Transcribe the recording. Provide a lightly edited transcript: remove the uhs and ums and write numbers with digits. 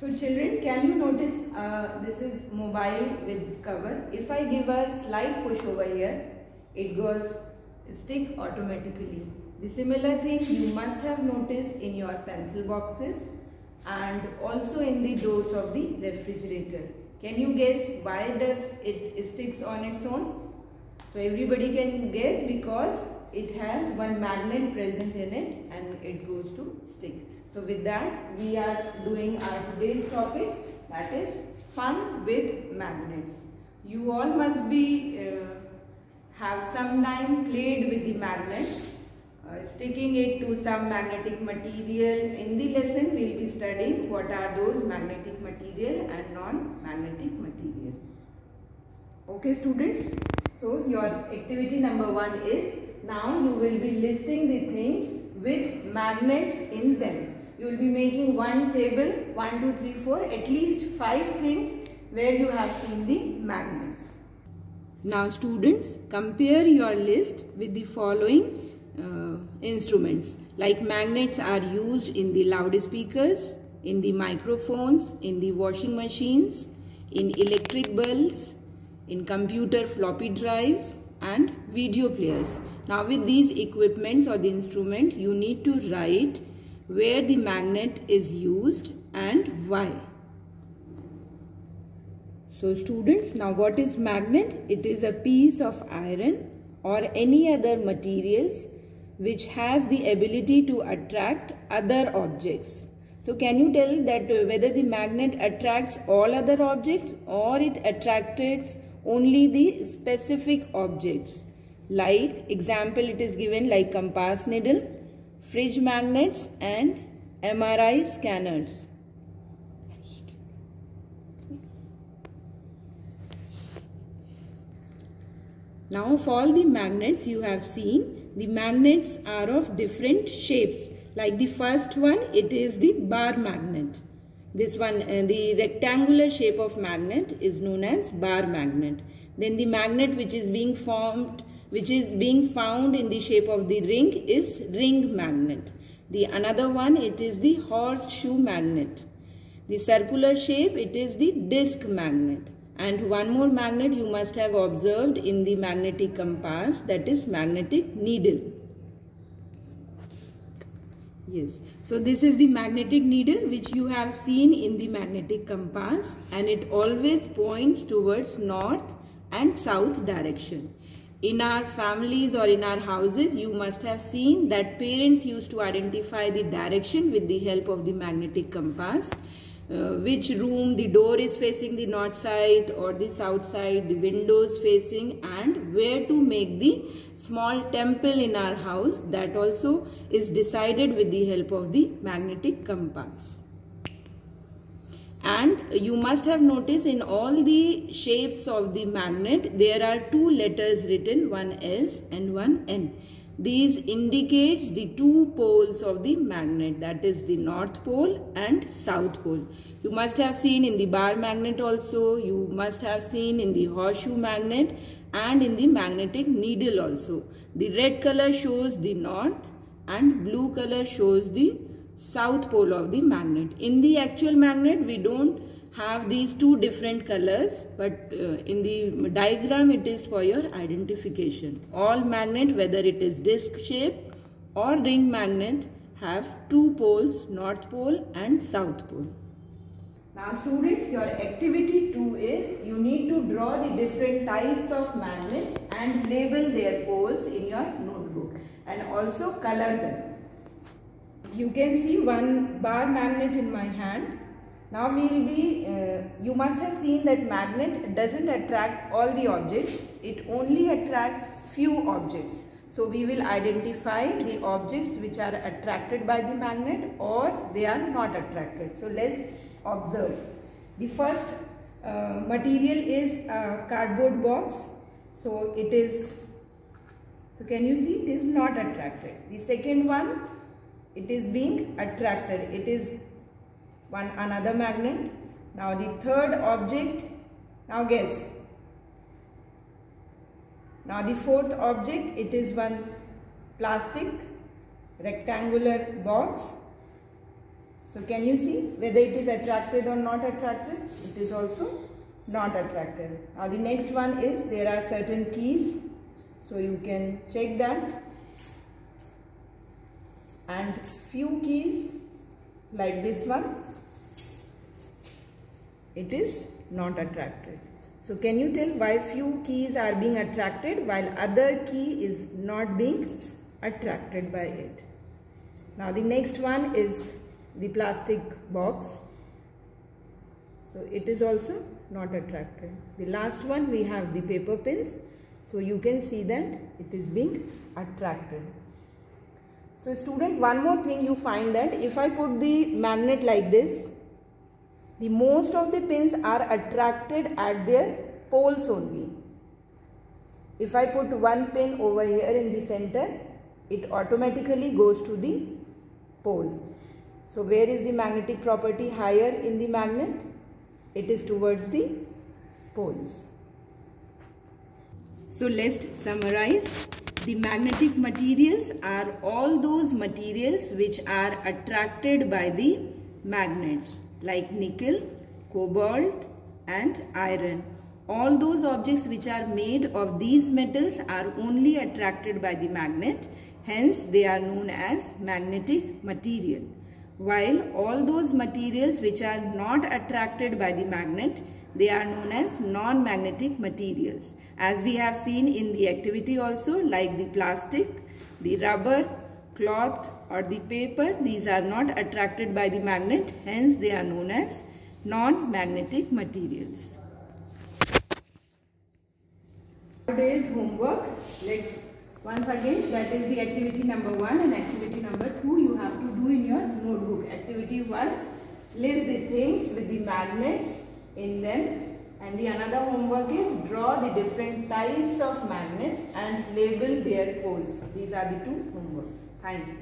So children, can you notice this is mobile with cover. If I give a slight push over here, it goes stick automatically. The similar thing you must have noticed in your pencil boxes and also in the doors of the refrigerator. Can you guess why does it sticks on its own? So everybody can guess because it has one magnet present in it and it goes to stick. So with that we are doing our today's topic, that is fun with magnets. You all must be have some time played with the magnets, sticking it to some magnetic material. In the lesson we will be studying what are those magnetic material and non-magnetic material. Okay students, so your activity number 1 is, now you will be listing the things with magnets in them. You will be making one table, 1, 2, 3, 4, at least 5 things where you have seen the magnets. Now students, compare your list with the following instruments. Like magnets are used in the loudspeakers, in the microphones, in the washing machines, in electric bulbs, in computer floppy drives and video players. Now with these equipments or the instrument, you need to write where the magnet is used and why. So students, now what is magnet? It is a piece of iron or any other materials which has the ability to attract other objects. So can you tell that whether the magnet attracts all other objects or it attracts only the specific objects? Like example it is given like compass needle, fridge magnets and MRI scanners. Now of all the magnets you have seen, the magnets are of different shapes. Like the first one, it is the bar magnet. This one, the rectangular shape of magnet is known as bar magnet. Then the magnet which is being found in the shape of the ring is ring magnet. The another one, it is the horseshoe magnet. The circular shape, it is the disc magnet. And one more magnet you must have observed in the magnetic compass, that is magnetic needle. Yes, so this is the magnetic needle which you have seen in the magnetic compass, and it always points towards north and south direction. In our families or in our houses, you must have seen that parents used to identify the direction with the help of the magnetic compass. Which room the door is facing the north side or the south side, the windows facing, and where to make the small temple in our house, that also is decided with the help of the magnetic compass. And you must have noticed in all the shapes of the magnet there are 2 letters written, one S and one N. These indicates the 2 poles of the magnet, that is the north pole and south pole. You must have seen in the bar magnet also, you must have seen in the horseshoe magnet and in the magnetic needle also. The red color shows the north and blue color shows the south pole of the magnet. In the actual magnet we don't have these 2 different colors, but in the diagram it is for your identification. All magnet, whether it is disc shape or ring magnet, have 2 poles, north pole and south pole. Now students, your activity 2 is, you need to draw the different types of magnet and label their poles in your notebook and also color them. You can see one bar magnet in my hand. Now we will be, you must have seen that magnet doesn't attract all the objects, it only attracts few objects. So we will identify the objects which are attracted by the magnet or they are not attracted. So let's observe. The first material is a cardboard box. So it is, so can you see, it is not attracted. The second one, it is being attracted. It is another magnet. Now the third object, now guess. Now the fourth object, it is one plastic rectangular box. So can you see whether it is attracted or not attracted? It is also not attracted. Now the next one is there are certain keys. So you can check that. And few keys like this one, it is not attracted. So can you tell why few keys are being attracted while other key is not being attracted by it? Now the next one is the plastic box. So it is also not attracted. The last one we have the paper pins. So you can see that it is being attracted. So student, one more thing you find that if I put the magnet like this, the most of the pins are attracted at their poles only. If I put one pin over here in the center, it automatically goes to the pole. So where is the magnetic property higher in the magnet? It is towards the poles. So let's summarize. The magnetic materials are all those materials which are attracted by the magnets, like nickel, cobalt and iron. All those objects which are made of these metals are only attracted by the magnet, hence they are known as magnetic material. While all those materials which are not attracted by the magnet, they are known as non-magnetic materials. As we have seen in the activity also, like the plastic, the rubber, cloth or the paper, these are not attracted by the magnet, hence they are known as non-magnetic materials. Today's homework, let's once again, that is the activity number 1 and activity number 2 you have to do in your notebook. Activity 1, list the things with the magnets in them. And the another homework is draw the different types of magnets and label their poles. These are the two homeworks. Thank you.